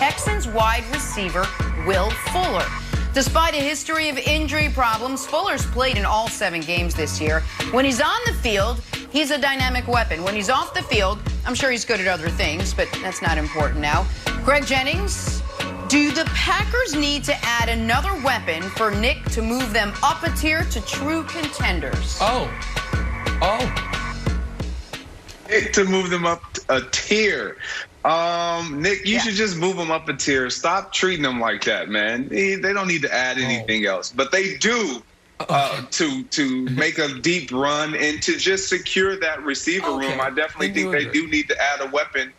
Texans wide receiver Will Fuller. Despite a history of injury problems, Fuller's played in all 7 games this year. When he's on the field, he's a dynamic weapon. When he's off the field, I'm sure he's good at other things, but that's not important now. Greg Jennings, do the Packers need to add another weapon for Nick to move them up a tier to true contenders? To move them up a tier. Nick, you should just move them up a tier. Stop treating them like that, man. They don't need to add anything else, but they do to make a deep run and to just secure that receiver room. I definitely think they do need to add a weapon.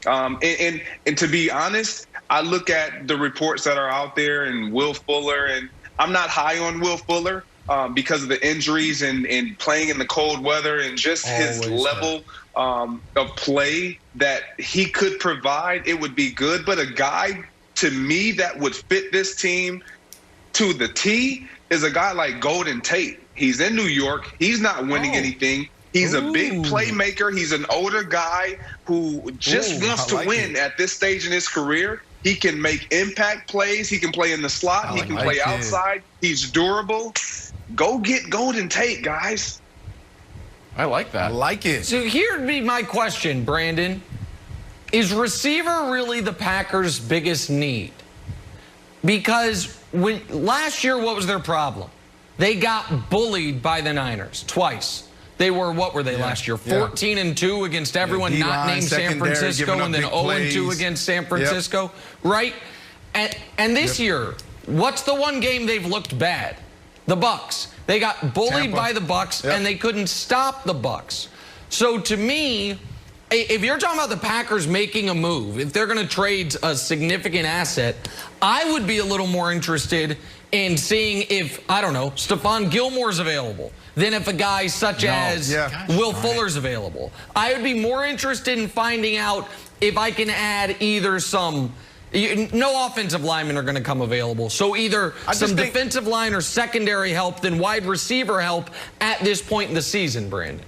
And to be honest, I look at the reports that are out there and Will Fuller, and I'm not high on Will Fuller because of the injuries and playing in the cold weather and just his level of play that he could provide. It would be good, but a guy to me that would fit this team to the T is a guy like Golden Tate. He's in New York. He's not winning anything. He's a big playmaker. He's an older guy who just wants to win at this stage in his career. He can make impact plays. He can play in the slot. He can play outside. He's durable. Go get Golden Tate, guys. I like that. I like it. So here'd be my question, Brandon. Is receiver really the Packers' biggest need? Because last year, what was their problem? They got bullied by the Niners twice. They were, what were they last year? 14-2 against everyone not named San Francisco, and then 0-2 against San Francisco, right? And this year, what's the one game they've looked bad? The Bucs. They got bullied by the Bucs, and they couldn't stop the Bucs. So to me, if you're talking about the Packers making a move, if they're going to trade a significant asset, I would be a little more interested in seeing if, I don't know, Stephon Gilmore's available than if a guy such as Will Fuller's available. I would be more interested in finding out if I can add either some... No offensive linemen are going to come available. So either some defensive line or secondary help than wide receiver help at this point in the season, Brandon.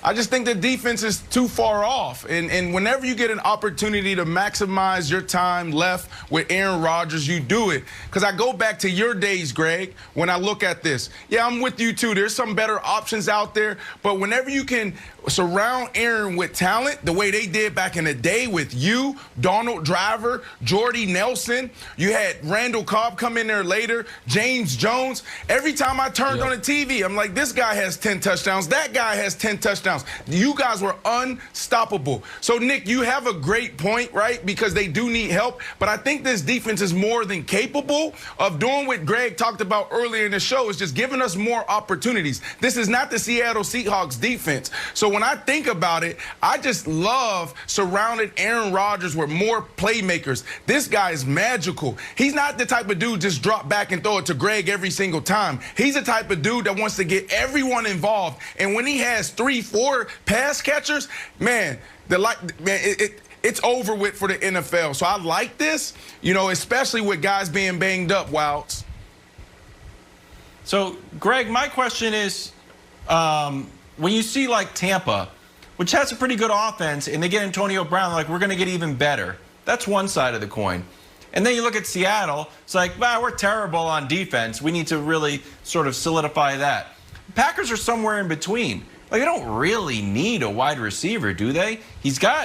I just think the defense is too far off. And whenever you get an opportunity to maximize your time left with Aaron Rodgers, you do it. Because I go back to your days, Greg, when I look at this. Yeah, I'm with you, too. There's some better options out there. But whenever you can surround Aaron with talent, the way they did back in the day with you, Donald Driver, Jordy Nelson, you had Randall Cobb come in there later, James Jones. Every time I turned on the TV, I'm like, this guy has 10 touchdowns. That guy has 10 touchdowns. You guys were unstoppable. So, Nick, you have a great point, right? Because they do need help. But I think this defense is more than capable of doing what Greg talked about earlier in the show, is just giving us more opportunities. This is not the Seattle Seahawks defense. So when I think about it, I just love surrounding Aaron Rodgers with more playmakers. This guy is magical. He's not the type of dude just drop back and throw it to Greg every single time. He's the type of dude that wants to get everyone involved. And when he has 3, 4 pass catchers, man, it's over with for the NFL. So I like this, you know, especially with guys being banged up, Wilds. So, Greg, my question is, when you see like Tampa, which has a pretty good offense, and they get Antonio Brown, like, we're going to get even better. That's one side of the coin. And then you look at Seattle, it's like, wow, we're terrible on defense. We need to really sort of solidify that. Packers are somewhere in between. Like, they don't really need a wide receiver, do they?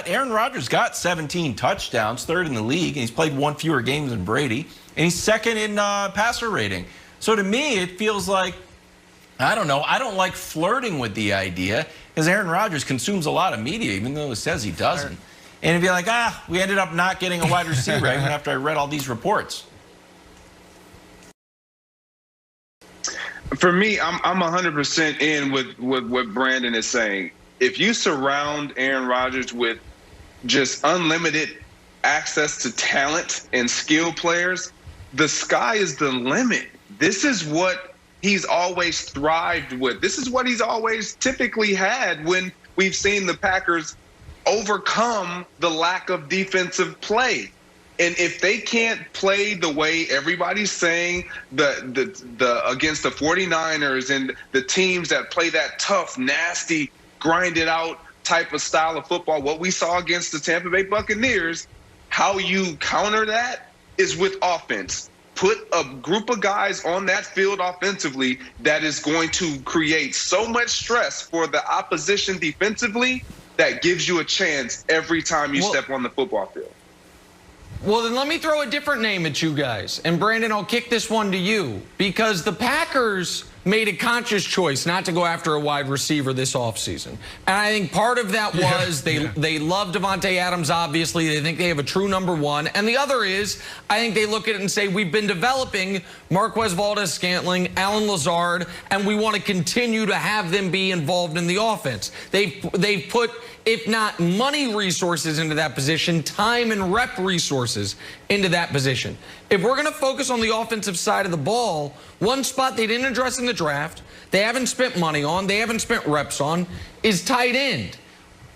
Aaron Rodgers got 17 touchdowns, 3rd in the league, and he's played 1 fewer games than Brady, and he's 2nd in passer rating. So to me, it feels like, I don't know, I don't like flirting with the idea, because Aaron Rodgers consumes a lot of media, even though it says he doesn't. And it'd be like, we ended up not getting a wide receiver even after I read all these reports. For me, I'm 100% in with what Brandon is saying. If you surround Aaron Rodgers with just unlimited access to talent and skill players, the sky is the limit. This is what he's always thrived with. This is what he's always typically had when we've seen the Packers overcome the lack of defensive play. And if they can't play the way everybody's saying the against the 49ers and the teams that play that tough, nasty, grinded out type of style of football, what we saw against the Tampa Bay Buccaneers, how you counter that is with offense. Put a group of guys on that field offensively that is going to create so much stress for the opposition defensively that gives you a chance every time you step on the football field. Well, then let me throw a different name at you guys. And Brandon, I'll kick this one to you, because the Packers made a conscious choice not to go after a wide receiver this offseason. And I think part of that was they love Devontae Adams, obviously. They think they have a true number one. And the other is, I think they look at it and say, we've been developing Marquez Valdes-Scantling, Alan Lazard, and we want to continue to have them be involved in the offense. They've put, if not money resources into that position, time and rep resources into that position. If we're going to focus on the offensive side of the ball, one spot they didn't address in the draft, they haven't spent money on, they haven't spent reps on, is tight end.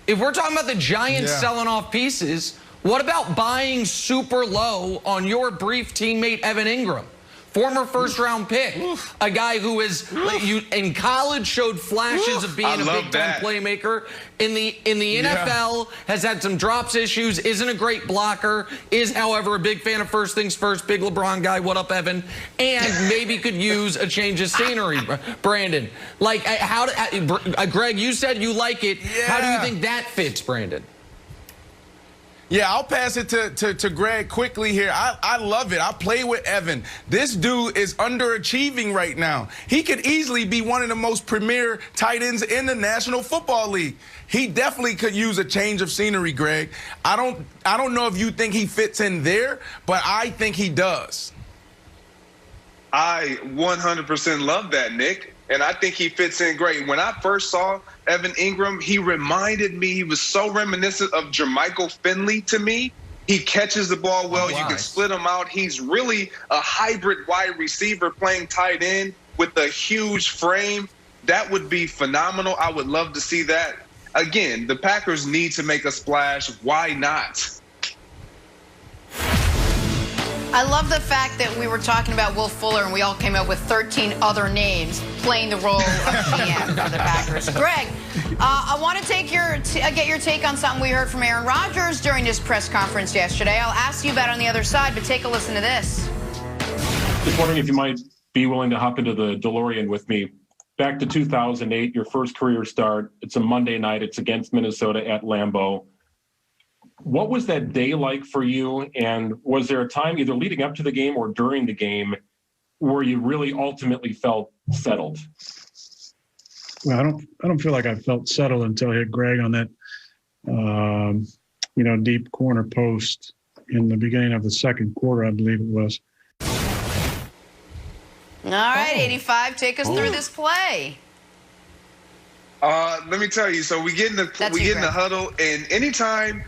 If we're talking about the Giants selling off pieces, what about buying super low on your brief teammate Evan Ingram? Former first-round pick, a guy who is in college showed flashes of being a big-time playmaker. In the NFL, has had some drops issues, isn't a great blocker, is, however, a big fan of first things first, big LeBron guy. What up, Evan? And maybe could use a change of scenery, Brandon. Like, Greg, you said you like it. How do you think that fits, Brandon? Yeah, I'll pass it to Greg quickly here. I love it. I play with Evan. This dude is underachieving right now. He could easily be one of the most premier tight ends in the National Football League. He definitely could use a change of scenery, Greg. I don't know if you think he fits in there, but I think he does. I 100% love that, Nick. And I think he fits in great. When I first saw Evan Ingram, he reminded me, he was so reminiscent of Jermichael Finley to me. He catches the ball well. You can split him out. He's really a hybrid wide receiver playing tight end with a huge frame. That would be phenomenal. I would love to see that. Again, the Packers need to make a splash. Why not? I love the fact that we were talking about Will Fuller and we all came up with 13 other names playing the role of GM for the Packers. Greg, I want to get your take on something we heard from Aaron Rodgers during his press conference yesterday. I'll ask you about it on the other side, but take a listen to this. Just wondering if you might be willing to hop into the DeLorean with me. Back to 2008, your first career start. It's a Monday night. It's against Minnesota at Lambeau. What was that day like for you? And was there a time either leading up to the game or during the game where you really ultimately felt settled? Well, I don't feel like I felt settled until I hit Greg on that, deep corner post in the beginning of the second quarter, I believe it was. All right, 85, take us through this play. Let me tell you. So we get in the huddle, and anytime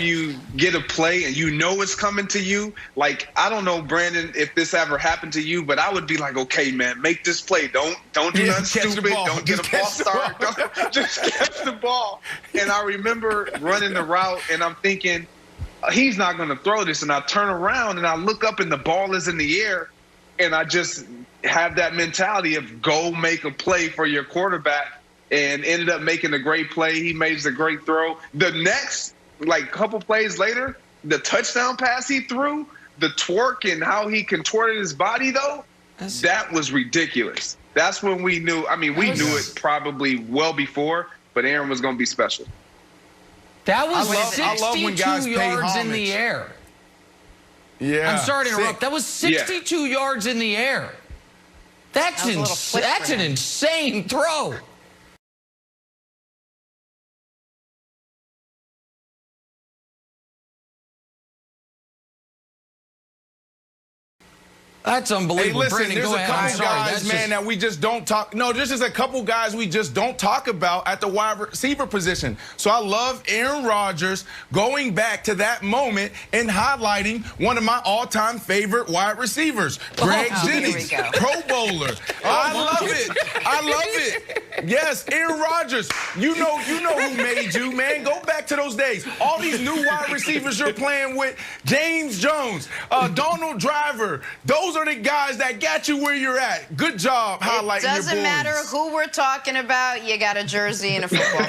you get a play and you know it's coming to you, like, I don't know, Brandon, if this ever happened to you, but I would be like, okay, man, make this play. Don't do nothing stupid. Don't get a false start. Just catch the ball. And I remember running the route, and I'm thinking, he's not going to throw this. And I turn around, and I look up, and the ball is in the air, and I just have that mentality of go make a play for your quarterback, and ended up making a great play. He makes a great throw. The next couple plays later, the touchdown pass he threw, the twerk and how he contorted his body, though, that was ridiculous. That's when we knew. I mean, we knew it probably well before, but Aaron was going to be special. That was 62 yards in the air. Yeah. I'm sorry to interrupt. That was 62 yards in the air. That's an insane throw. That's unbelievable. Hey, listen, Brandon, there's go a ahead. couple guys, man, that we just don't talk. No, there's just a couple guys we just don't talk about at the wide receiver position. So I love Aaron Rodgers going back to that moment and highlighting one of my all-time favorite wide receivers, Greg Jennings, Pro Bowler. I love it. I love it. Yes, Aaron Rodgers. You know who made you, man. Go back to those days. All these new wide receivers you're playing with, James Jones, Donald Driver, those are the guys that got you where you're at. Good job highlighting your boys. It doesn't matter who we're talking about. You got a jersey and a football.